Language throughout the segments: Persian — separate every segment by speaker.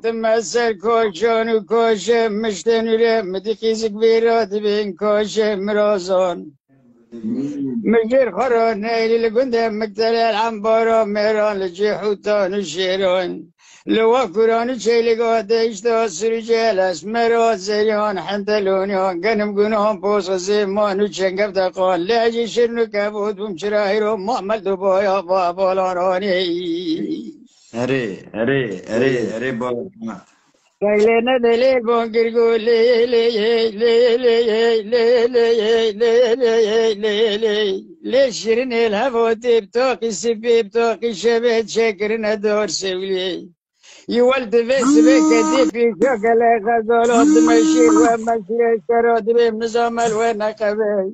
Speaker 1: تمثل كوشون وكوشة مشتنولة مدقيزك بيرات بين كوشة مرازون مجر خرون نيل لقنده مقتل العنبارو ميران لجيحوتان وشيرون لو قران شيلي قاد اشتا سرجالس مراز زيان حنتلونيان قنم قنام بوس زمان وشنقب دقان لاجي شرنو كبود بمشراهيرو معمل دبايا بابالاناني
Speaker 2: اري بابا
Speaker 1: Kaylana dele bongir gule le le le le le le le şirin el havotip toqi sipip toqi şebet şekrine dor sevli يولد بس بك في شغل غزالات مشير ومشير شراد بنظام الوين قبي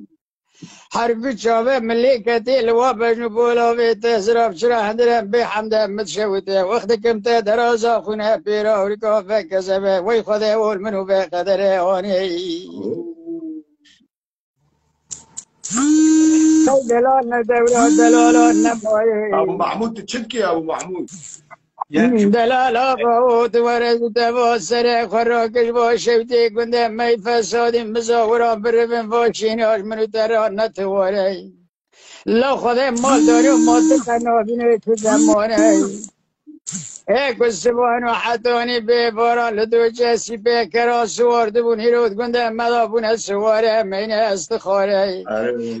Speaker 1: حرب شابه ملكتي الوابج بولا في تسرب شرح درم بحمد متشوته واخدكم تدراسة خنا بيرا وركا فكسبه ويخذ اول منو بقدره اني دلالنا دولة دلالنا
Speaker 3: ابو محمود تشكي يا ابو محمود
Speaker 1: دلالا فوت ورز تبصر خراكش باشوتي كنت ما يفساد مزاورا بربن فاشيناش منو ترى نتواري لا خدا مال داری و ماده قنابینه تو زمانه ایک سبان و حتانی به باران لدو جسی به کرا سوارده بون هیرود گنده مدابون سواره مینه استخاره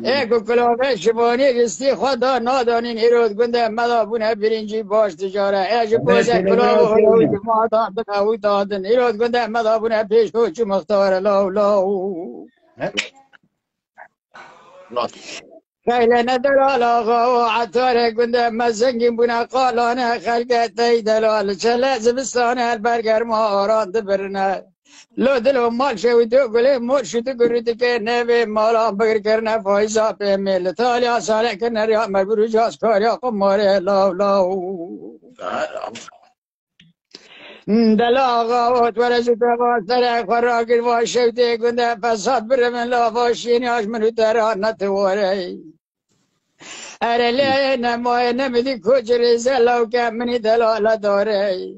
Speaker 1: ایک کلابه شبانی رستی خدا نادانین هیرود گنده مدابون برینجی باش تجاره ایج بوزه کلابه هلوی مادان دقوی دادن هیرود گنده مدابون پیش کوچو مختار لاو لاو كايلنا دلال آغا و عطاره گنده مزنگین بونه قالانه خلقتی دلال چله زبستانه البرگر مهاران دبرنه لو دلو مال شوی دو گله مور شدو گردی که نوی مالان بگر کرنه فایزا پی میل تالیا ساله کنه ریا مربرو جاز کاریا قماره لاو لاو دل آقا و تورز تباستر خراگر و شوی گنده فساد برمن لا فاشینی آش منو تران نتواره ارلی نمای نمیدی کجری زلو که منی دلاله داره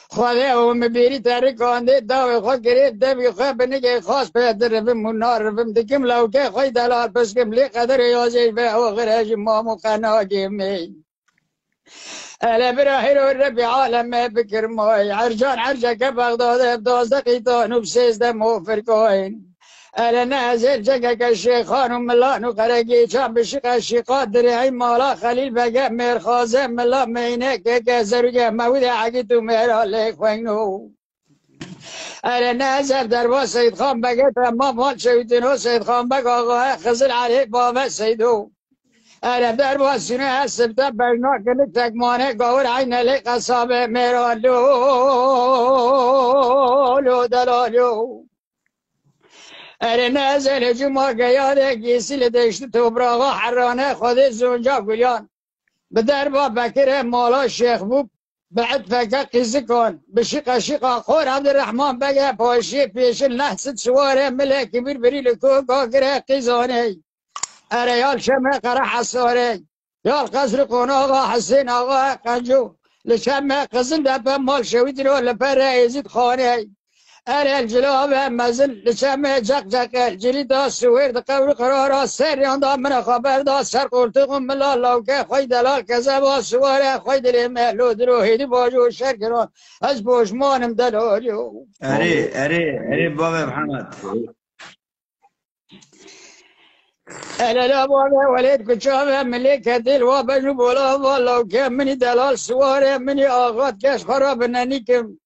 Speaker 1: خواهی او مبیری ترکانده داوی خواه گریب دبی خواه بنگه خواست پیدر رفم منار رفم دکم لو که خواه دلال پس کم لی قدر یازش به او غرش مامو قناگی می الا براهی رو ربی عالم بکر مای عرجان عرجه که بغداده بدازده قیتان و بسیزده موفر کوین الا نازل جگه شیخان و ملان و قرگی چان بشق شیقات دریعی مالا خلیل بگه مرخازه ملا مینه که زروگه مود عقیت و مهرا لیخوینو الا نازل دربا سید خان بگه تمام مال شویدنو سید خان بگه آقا خزر علی بابه سیدو الا دربا سینه هستبتا برنا کنه تکمانه گاور عین لی قصابه مهرا لو دلالو اره نزل جمع گیاده گیسیل دشت توبراغا حرانه خود زونجا گلیان به دربا بکر مالا شیخ بوب بعد فکر قیزی کن بشیق شیقا خور عبدالرحمن بگه پاشی پیشن لحظت سواره ملکی بیر بری لکو گاگره قیزانه اره یال شمه قره حساره یال قصر قون آقا حسین آقا قنجو لشمه قزل دپه مال شوید رو لپه رئیزید خانه اره الجلاب مزل لشمه جق جق الجلی دا سویر دا قبر قرارا سریان دا من خبر دا سر قرطقم ملا لوکه خوی دلال کذا با سواره خوی دلی محلو درو هیدی باجو شرکران از بوشمانم دلالیو
Speaker 2: اري بابا محمد
Speaker 1: اره لا بابا ولید کچامه ملیکه دل و بجو بولا والله که منی دلال سواره منی آغاد کش خراب ننیکم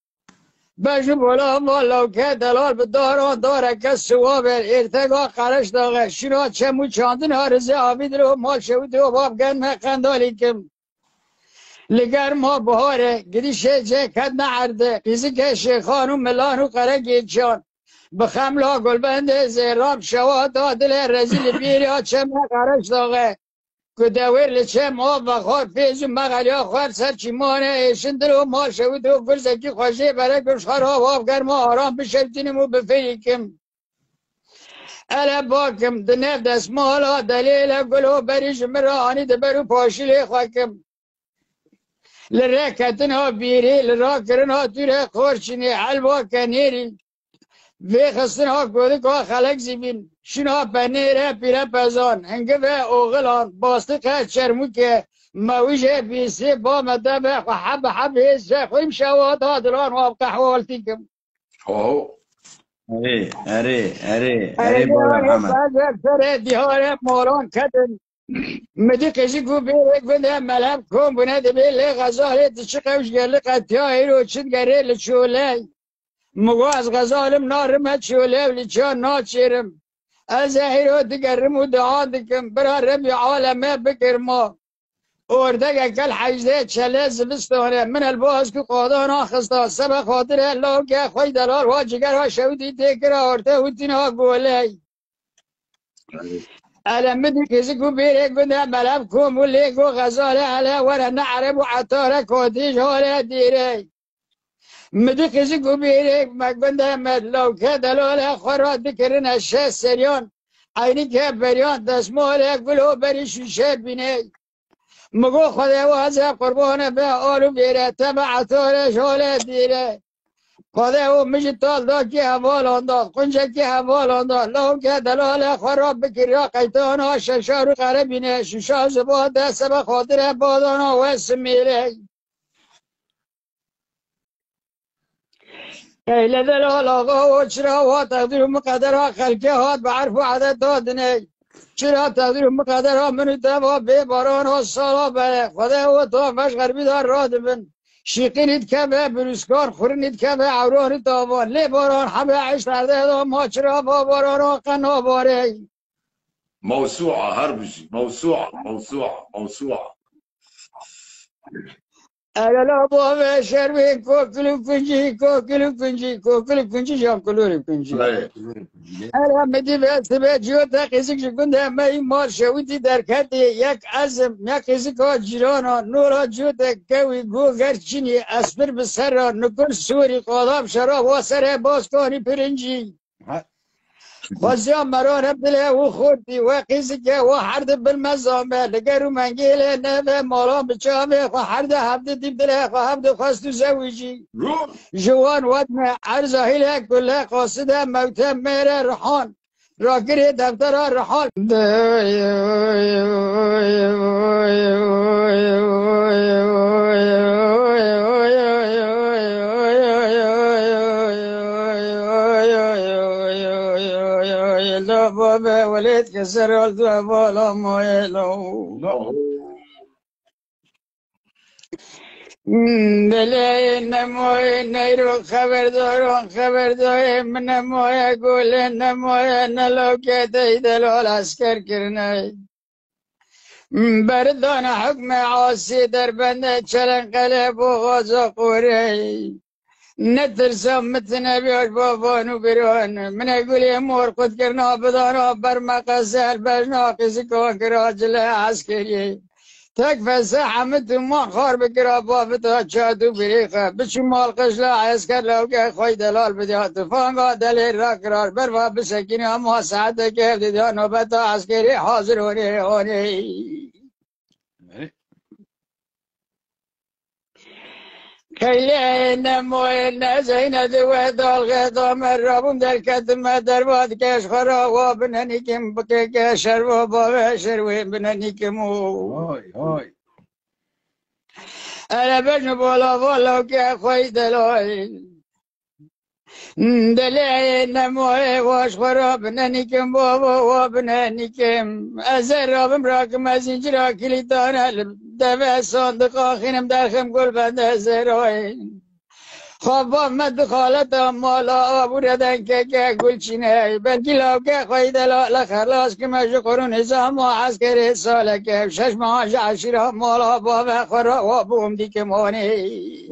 Speaker 1: بجو بولا والله که دلال به داران داره که سواب ارتقا قرش داغه شیرا چمو چاندن هارزه آبید رو مال شود و باب گنمه قندالی کم لگر ما بهاره گریشه چه کد نعرده قیزی که شیخان و ملان و قره گیچان بخملا گلبنده زیراب شوا دادل رزیل بیریا چمه قرش داغه کدویر لچه ما بخار پیزو مغلیا خوار سر چیمانه ایشن درو مال شود و گرزکی خوشه برای گرش خراب آب گرم آرام بشفتینم و بفریکم الا باکم دنف دست مالا دلیل گلو بریش مرانی دبرو پاشیلی خواکم لركتنا بيري لراكرنا ترى خورشني حلوة كنيري في خصنا كودك خلق زبين شنا بنيرة بيرا بزان هنگفه اوغلان باستقه شرموكه موجه بيسي با مدبه وحب حب هزه خويم شوات هادران وابقى حوالتكم
Speaker 2: اره بابا محمد
Speaker 1: دیاره موران کدن مدی قشی کو بیرک بنده ملم کن بنده دبی لی غزاله تشی قوش گلی قطعه ایرو چند گره لچوله مگو از غزالم نارم چوله لچا ناچیرم از ایرو دگرم و دعا دکم برا ربی عالمه بکرما اردگ کل حجده چله زبستانه من الباز که قادان آخستا سبا خاطر الله که خوی دلار و جگر ها شودی تکر آرته و تینا گوله ألم بدي كيسكو بيرك بدا ملاب كوم وليكو غزالة على ورا نعرب وعطارة كوتيش هولا ديري مدي كيسكو بيرك مقبندا مدلو كدلولا خورا ذكرنا الشاس سريون عيني كبريون دسمولك بلو بريش شابيني مقو خدا وهذا قربانا با آلو بيري تبع عطارة هولا ديري خدا و مجد تال دا کی حوال انداد قنجه کی حوال انداد لهم که دلال خراب بکریا قیتانا ششار و قربینه ششا زباد دست به خاطر بادانا و سمیره ایل دلال آقا و چرا و تقدیر مقدر ها خلقه هات به عرف و عدد دادنه چرا تقدیر مقدر ها منو دوا بی باران ها سالا بره خدا و تا فش غربی دار را دبن شیقینید که به بروسکار خورنید که به عوران تابان لی باران همه عشق درده دا ما چرا با باران ها قنا باره
Speaker 3: موسوعة هربجي موسوعة
Speaker 1: الالا بابا شروین کوکلو کنجی جام کلوری کنجی الا مدی به جیو تا قیزک شکنده همه این مار شویدی در کتی یک عزم یک قیزک ها جیرانا نورا جیو تا کوی گو گرچینی اسپر بسر را نکل سوری قادم شراب و سر باز کانی پرنجی خوزیان مران بله و خوردی و قیزک و حرد بالمزامه لگرو منگیله نوه مالان بچامه و حرد هفته دیب دله و هفته خواستو زویجی جوان ودمه عرضاهیله کله قاصده موته میره رحان راگری دفتر رحان بابا ولد كسر الدوابا ما يلو بلاي نموي نيرو خبر دارون من نموي اقول نموي نلو كتاي دلال عسكر كرناي بردان حكم عاصي در بنده چلن قلب و غازا قوري نترسم متنا بیاش بابانو بیرون من اقول امور خود کرنا بدانا بر مقصر بجنا قیسی کن راجل عسکری تکفه حمد ما خار بکرا بابتا چادو بریخه بچی مال قشلا عسکر لوگه خوی دلال بدیا تفانگا دلیل را قرار بروا بسکینی اما ساعته که دیدیا نوبتا عسکری حاضر هونی خیلی نموی نزینه دوه دالغه دامر رابون در کدمه در باد کش خورا و بننیکم بکه که شرو باوه شروی بننیکمو انا بجن بالا که خوی دلای دلی نموی واش خورا بننیکم بابا و بننیکم از رابم راکم از اینجرا کلیتانه دوه صندوق آخینم درخم گل بنده زرای خواب مد خالت مالا آبوردن که گل چینه بلکی لاوکه خوی دلال خلاص که مجو قرون نظام و عسکر ساله که شش ماهاش عشیره مالا بابه خورا و بوم دیگه مانی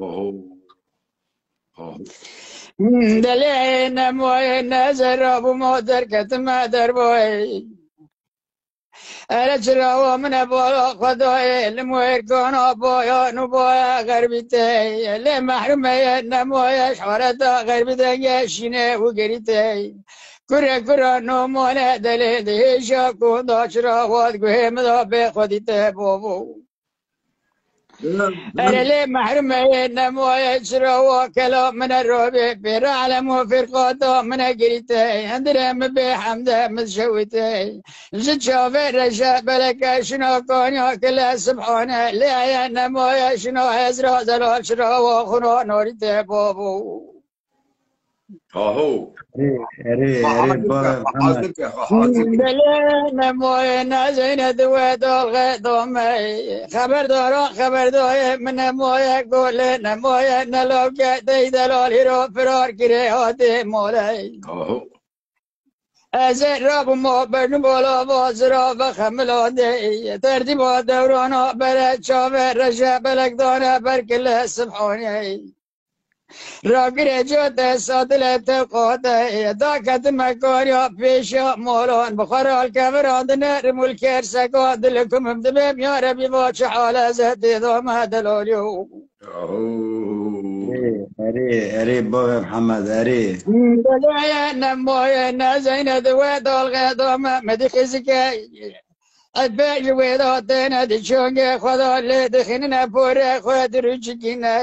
Speaker 1: دلی نموی نظر آبو مادر کتم در بای اره چرا من بالا خدای لمویر کانا بایا نو بایا غربیته لی محرومه نمویش حارتا غربیته گشینه و گریته کره نمونه دلی دیشا کندا چرا واد گوه مدا به خودیته بابو أنا ليه محرمين مويه شروا كلام من الروبي بير علم وفرقاته من قريتي عندنا بحمد متشوتي جد شوفي رشا بلك شنو كون كل سبحانه ليه أنا مويه شنو هزرا زلال شروا خنو نوريتي بابو
Speaker 3: هو
Speaker 2: أري بابا محمد
Speaker 1: بلين مويه زين دويت الغيطومي خبر دارو من مويه قولين مويه نلوك ديدلال هيرو فرار كريهاتي مولاي
Speaker 3: هو
Speaker 1: ازر راب مو برن بولا وازرا بخملا دي ترتيب دورانا برد شاور رجع بلك دانا بركل سبحاني راقر جود سادلت قوته داكت مكاريا بيشا مولان بخار الكاميرا دنر ملكير سقاد لكم مدبم يا ربي باش حال زهدي ضم دلوليو
Speaker 2: أري بابا محمد أري
Speaker 1: دلويا نمويا نازين دويد الغيضم مدخزكي البيج ويضاتنا دي شونجي خدا اللي دخننا بوري خد رجكينا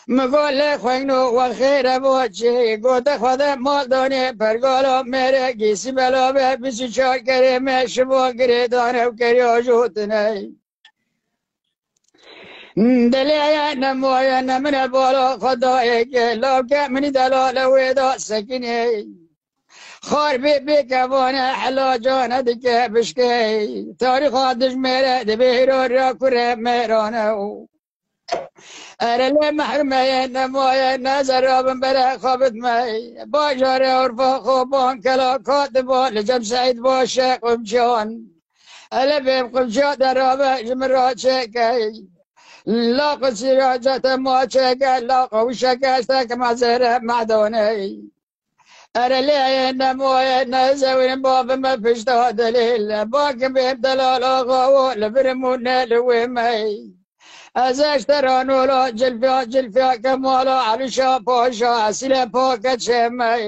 Speaker 1: مقول خوینو و خیر بوچه گوته خدا مال دانی پرگالا میره گیسی بلا به بیسی چار کری میشبو گری دانه و کری آجوت نی دلیه نمویه نمن بالا خدای که لاکه منی دلال ویدا سکنی خار بی کبانه حلا جانه دکه بشکی تاریخ آدش میره دی بیرو را کره میرانه أنا محرمي نموي نزر بلا خابت ماي باجر عرفا خوبان كلا كاتبان لجم سعيد باشق ومجان أنا بيبقى جاد رابع جمرات شكاي لا قصير جات ما شكاي لا قوشك اشتاك ما زر معدوني أنا ليه نموي نزوين باب ما فيش دليل باك بيبدل الأغوى لبرمون لويمي ازش ترانو لا جلفيا كمالا علشا باشا سلا باكت شمي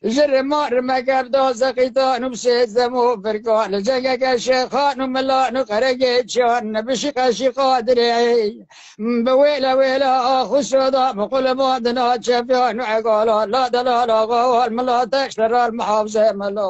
Speaker 1: جر مار مقب دوزا قيطان بسيد زمو فرقان لجاقا شيخان وملا نقرق شان بشقا شقا درعي بويلا اخو الشوضا بقول مادنا شفيان وعقالا لا دلالا غوال ملا تشترى المحافظة ملا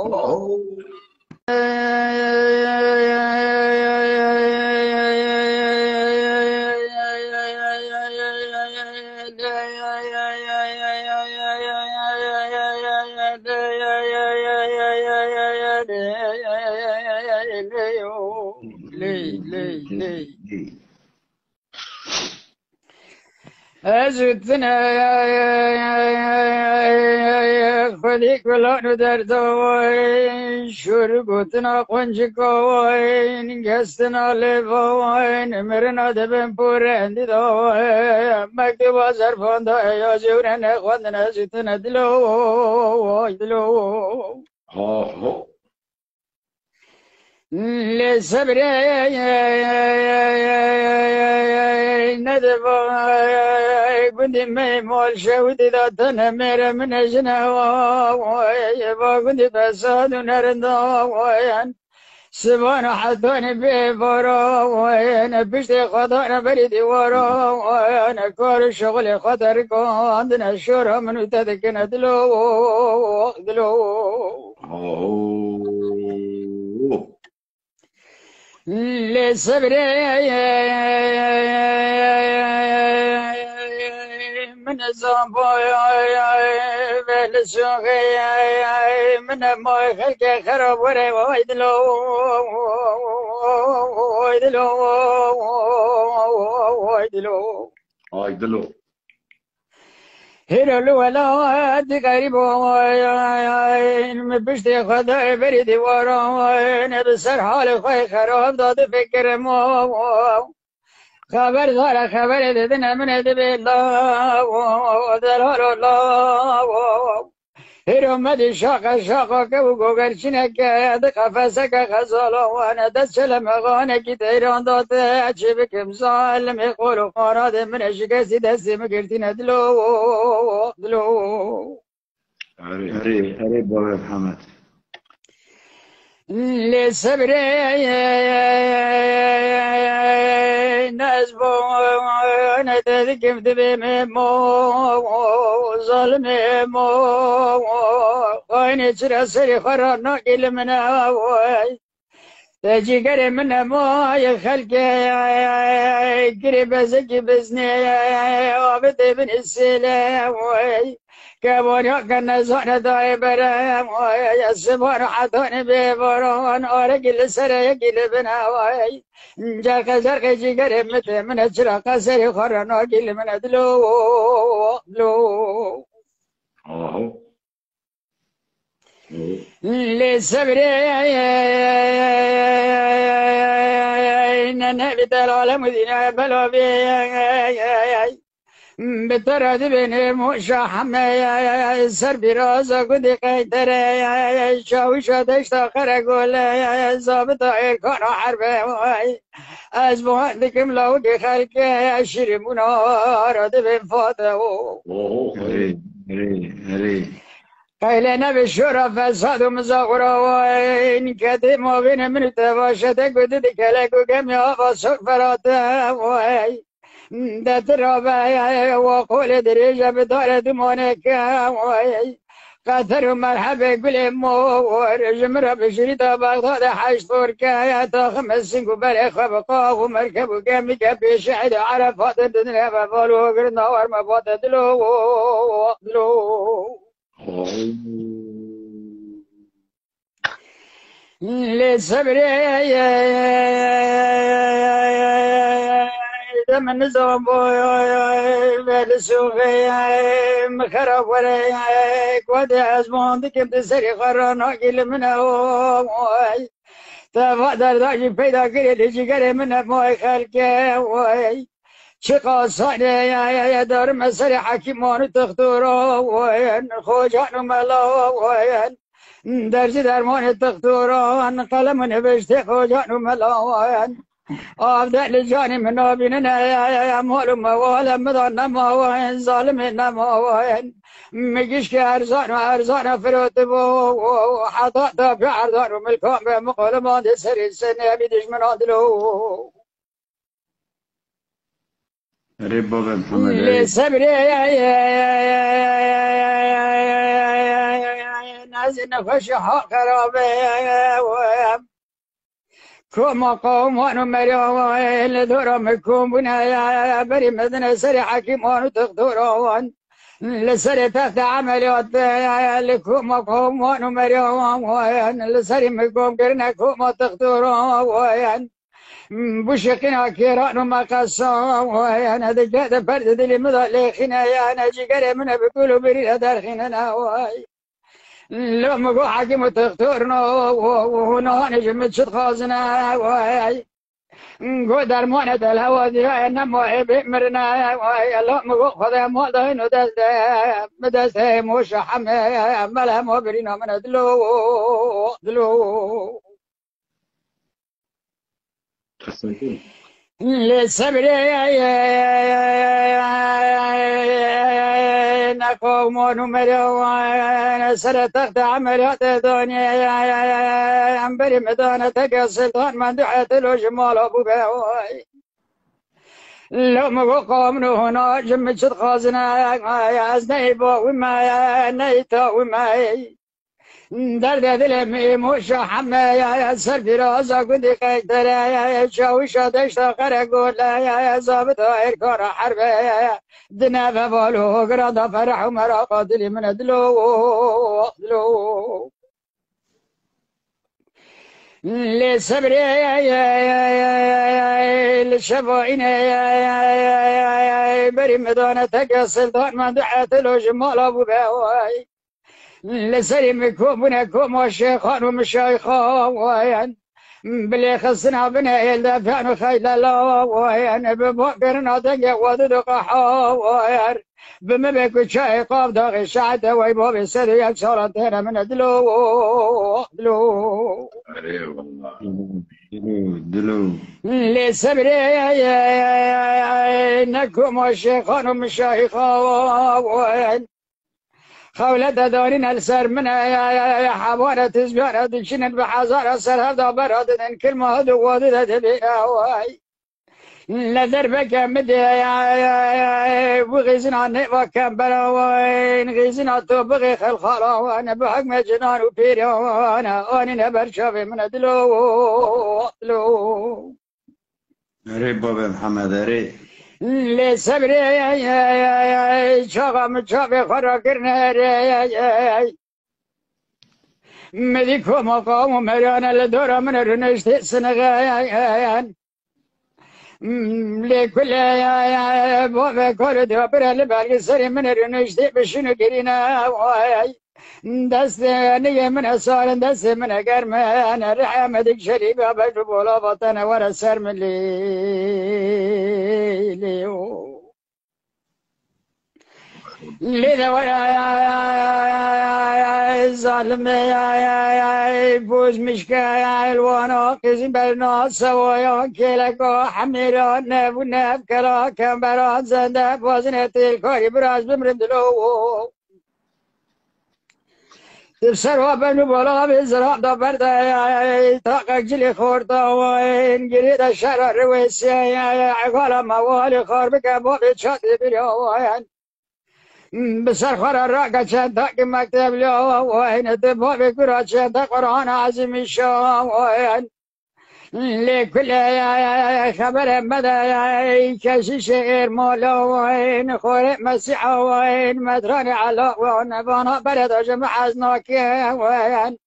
Speaker 1: أزدنا خليك ولا ندردوين شرقتنا قنجكوين قستنا لفوين مرنا دبن بورين دوين مكتب وزرفون يا زورنا خدنا زتنا دلو للصبر ندفع كنت ميمول شوت إذا تنمر من أجنوا كنت فساد نرندا سبحان حدوني بفرا وين بشتي خطر بريد ورا وانا كل شغل خطر عندنا الشورى من تذكنا دلو للصبر من الزنبوي بالسوق من ما خلق خرب وري ويدلو هيرو ولا تقريب بشتي خدا بريد ورا نبصر حال خوي خراب داد فكر مو خبر دار خبر ددنا من دبي الله دلال الله هيرو مدي شاق كوكو غرشنك قفسك خزالا وانا دسلم غانك تيران دات عجبك مظالم يقولوا قراد من اشكاسي دسي مقرتين دلو
Speaker 2: أري بابا محمد
Speaker 1: للصبر أزبون تذكف دبي مو ظلم مو وين ترسل خرنا كل من هواي تجي قري من ما يخلق قريب زكي بزني وبدي بن السلام كابون كان زون دايبرام يسبون حطون بيبرون ورقل سرقل بناوي جاك زرق جي قريب متى من الشرق سري خرنا قل من دلو دلو للصبر نبي العالم ذينا بلو بي بترد بين مشاحم سر براز قد قيتر شاوش تشتاقر قول زابط كان حرب أزبوان ذكم لو دي خلق شرمونا رد بين فاتو قيلنا بالشرف صادوا مزاغرا وين كتم بين من تباشت قد ذكلك وقم يا فسوق فراتا وين دترابا وقول دريجة بدارة دمونك قاتر مرحبا قل مور جمرة بشريطة بغداد حاج تركيا تخمس سنقو بلي خبقا ومركب وقامي كبي شعد عرفات الدنيا بفالو قرنا ورما فات دلو دلو للصبر من نظام بالسوق مخرب ولا قد أزمان ذيك بتسري خرانا كل منهم تفادر داجي بيدا كري تجي كري من موي خلقه وي شقاصاني يا دار مسري حكيمان تختورا وين خوجان ملا وين درج درمان تختورا قلم نبشت خوجان ملا وين أفضل جاني من نبينا يا مول موال مدن موين ظالم موين مجيش كأرزان فروت بو حطات في عرضان وملكهم بمقول ما دسر السنة بيدش من عدلو
Speaker 2: ريب بابا محمد
Speaker 1: للصبر نازل نفش حق ربي كما قوم مريوان لدرمكم بنايا بري مدن سري حكيمان تقدرون لسري تحت عمليات لكم قوم مريوان لسري مكم قرنكم تقدرون بشكنا كيران ما قصان هذا جاد فرد اللي مضى خنايا انا جي من بقولوا بري دار خنانا واي لو مقو حكيم تختارنا وهنا نجم تخازنا واي قدر ما ندل هوا دي انا ما بمرنا واي لو مقو خذ ما دين مدس مش حمل ملا ما برينا من دلو دلو للصبر قوم مريوان سرتخت عمليات الدنيا بري مدانة السلطان من دعت له جمال ابو بهواي لو مقو قوم هنا جمت خازنا ازنيبا وما نيتا وما درد دلمي مش حما سر فراز قد قيتر شاوش تشتاقر قول يا زابط إركار حرب دنا فبالو قراد فرح ومرا قاتل من دلو دلو للصبر للشفاعين بري مدانتك السلطان من دعت له جمال ابو بهواي لسلمكم ونكم والشيخان ومشايخان وين بلي خصنا بنا يلدفعن خيل الله وين ببقرنا دقا وددق حوار بمبك شاي قاب داغي شعد ويبو بسدو يكسر تينا من دلو دلو
Speaker 2: دلو
Speaker 1: للصبر نكم والشيخان ومشايخان وين خولة دورين السر من يا حوارة تزبيرة دشين بحزارة سر هذا برد إن كلمة هدو ودد تبيها واي لا دربك مدي وغيزنا نبا كمبلوين غيزنا توبغي خلخلا وانا بحكم جنان وبيري وانا نبر شافي من دلو
Speaker 2: اري بابا محمد اري
Speaker 1: لي صبري شغم شافي خرقرنا مديكو مقام مريانا لدورة من الرنشت سنغايان لكل بابا كورد وبر البرق سري من الرنشت بشنو قرينا دست نية من الصار دست من قرمان الرحى مدك شريبة بجبولا بطن ورا سر من لذا ظالم فوز مشكا الوانا قزم برنا سوايا كيلكا حميرا نف ونف كلا كمبرا زنده بازنة الكاري براز بمرندلو سروا بنو بالا بزرع دبرده طاقة جلي خورده وين جريد الشرع رويسي عقال موالي خاربك بابي شاطي بريوين بسر خور الراقة شنطاق مكتب له وين تبابي كرة شنطاق قرآن عظيم الشوين لكل خبر مدى كشيش غير مولا وين خوري مسيحة وين مدراني على وين بانا برد جمع ازناكي وين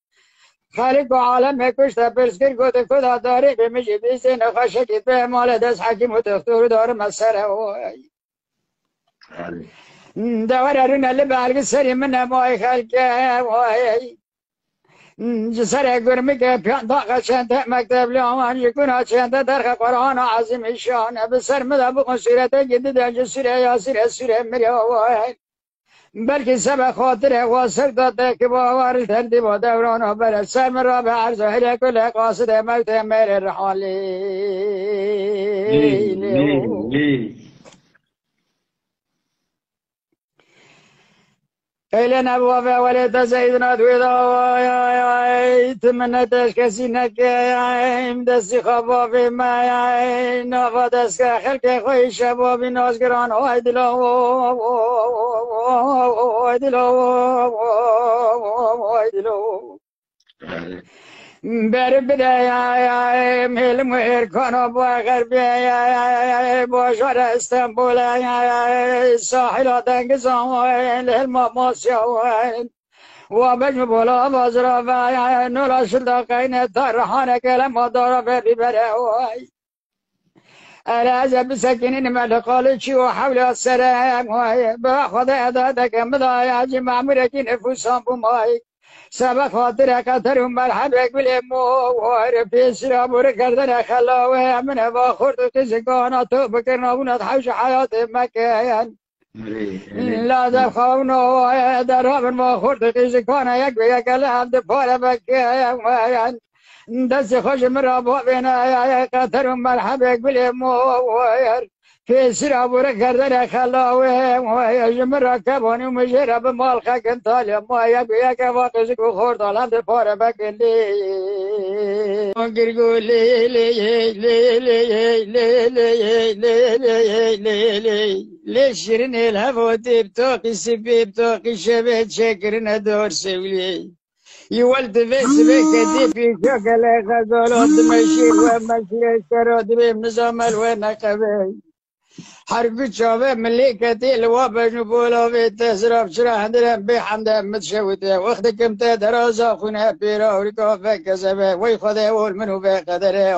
Speaker 1: خالق عالم كشت برسكر قد كدا داري بمجي بيسين خشكت بمال دس حكيم وتختور دار مسره وين دورنا اللي بعرق السري منه موي خلقه وين جسر قرمك بيان طاقة شنطة مكتب لهم يكون شنطة درخ قرآن عظيم الشان بسر مدى بقن سورة جديدة جسورة ياسورة سورة مريوين بلكي سبا خاطره واسر دادك باور الترتيب ودوران وبرد سر من رابع عرضه هلي كل قاصد موت مير الرحالي إلنا بوفا ولد سيدنا دويدا تمنى تشكسينك دسي خبا في ما نافا دسك خلق خوي شباب ناس گران ويدلو بر بداية مهل مهر كانوا بغربية باشار استنبول ساحل دنگزان للماماسيا وبجبولا بازرافا نولا شلدقين ترحانا كلمة ضربة ببرهواي ألاز بسكين ملقالتي وحول السلام بأخذ أدادك مضايا جمع مركي نفوسهم بماي سبق خاطرك أثر مرحبا بالإمو وعرفي سرابور كردنا خلاوه من باخورت قزقانا توبكرنا ونضحوش حياة مكان لا دخونا دراب باخورت قزقانا يكبي يكلام دفال مكان دس خوش مرابا بنا قطر مرحبا بالإمو في سرابور كردنا خلاوه ويجمر كباني ومجرب مالخا كنتالي ما يبيك واقزك وخورد على دفار بكلي قرقو لي لي لي لي لي لي لي لي لي شيرين الهفو تبتوقي سبي بتوقي شبت شكرنا دور سولي يولد بس بك في شكل غزولات مشير ومشير شرود بنظام الونقبي حرق شافه ملكتي الوابج نبولا في تسرب شرح درم بحمد متشوته واخدكم تدراسة خنا بيرا وركا فكسبه ويخذه والمنو بقدره